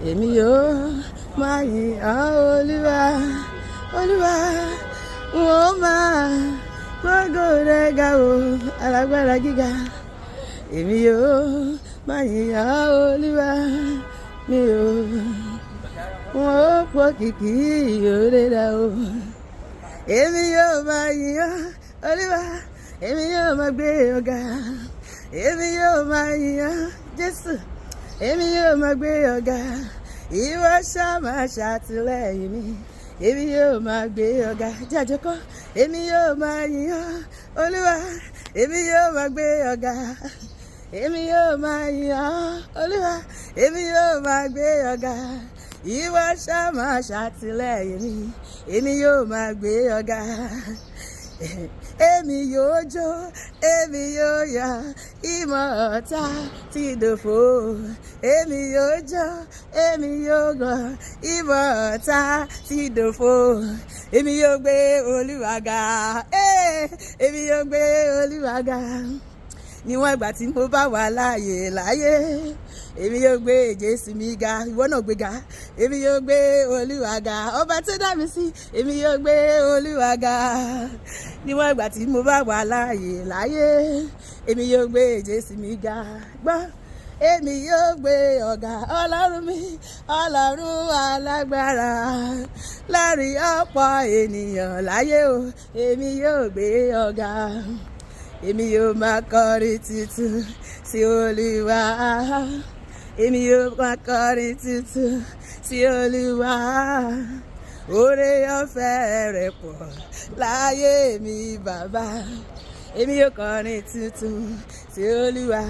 èmi yóò máa yìn ọ́ olúwa olúwa wọ́n máa gbógo rẹ̀ ga o alágbára gíga èmi yóò máa yìn ọ́ olúwa mi ò wọ́n pọ̀ kìkì òré rà o èmi yóò máa yìn ọ́ olúwa èmi yóò máa gbé ọ̀gá èmi yóò máa yìn ọ́ Jésù èmi yóò máa gbé ọ̀gá ìwọ ṣá máa ṣàtìlẹ́yìn mi èmi yóò máa gbé ọ̀gá jàjọkọ́ èmi yóò máa yìn ọ́ olúwa èmi yóò máa gbé ọ̀gá èmi yóò máa yìn ọ́ olúwa èmi yóò máa gbé ọ̀gá ìwọ ṣá máa ṣàtìlẹ́yìn mi èmi yóò máa gbé ọ̀gá èmi yóò jó èmi yóò yọ̀ ìmọ̀ ọ̀tá ti dòfo èmi yóò jó èmi yóò yọ̀ ìmọ̀ ọ̀tá ti dòfo èmi yóò gbé Olúwa ga èmi yóò gbé Olúwa ga níwọ̀n ìgbà tí mo bá wà láàyè èmi yóò gbé Jésù mi ga ìwọ náà gbé ga èmi yóò gbé Olúwa ga ọba tó dá mi sí èmi yóò gbé Olúwa ga níwọ̀n ìgbà tí mo bá wà láàyè èmi yóò gbé Jésù mi ga gbọ́ èmi yóò gbé ọ̀gá ọlọ́run mi ọlọ́run alágbára láàrin ọ̀pọ̀ ènìyàn láyé o èmi yóò gbé ọ̀gá èmi yóò máa kọrin tuntun sí Olúwa èmi yóò máa kọrin tuntun sí Olúwa oore ọ̀fẹ́ rẹ̀ pọ̀ láyé mi bàbá èmi yóò kọrin tuntun sí Olúwa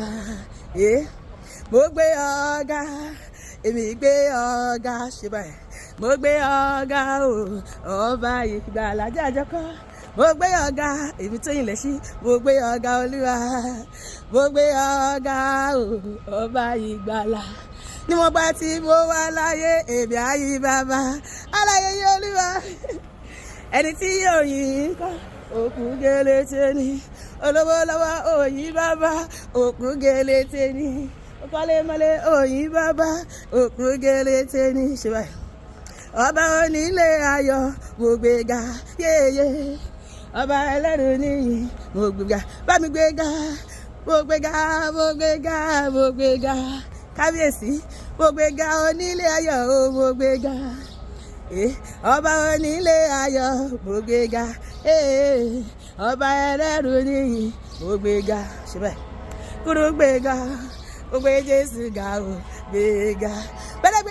mo gbé ọ̀gá èmi gbé ọ̀gá ṣe báyìí mo gbé ọ̀gá o ọba ìgbàlà jàjọkọ́ mo gbé ọ̀gá èmi tó yìnlẹ̀ sí mo gbé ọ̀gá olúwa mo gbé ọ̀gá o ọba ìgbàlà ní mo gbà tí mo wà láyé èmi ayé bàbá aláyé yìí olúwa ẹni tí yóò yìn kọ́ òkú gẹlẹ́tẹ̀ ni olówó lọ́wọ́ òyìn bàbá òkú gẹlẹ́tẹ̀ ni ọkọlẹ mọlẹ òyìn bàbá òkú gẹlẹ́tẹ̀ ni ṣe báyìí ọba onílé ayọ̀ mo gbéga yéyé ọba ẹlẹ́rù níyì mo gbéga bá mi gbéga mo gbéga mo gbéga mo gbéga kábíyèsí mo gbéga onílé ayọ̀ o mo gbéga ọba onílé ayọ̀ mo gbéga ọba ẹlẹ́rù níyì mo gbéga ṣe báyìí kúrú gbéga mo gbé Jésù ga o gbéga.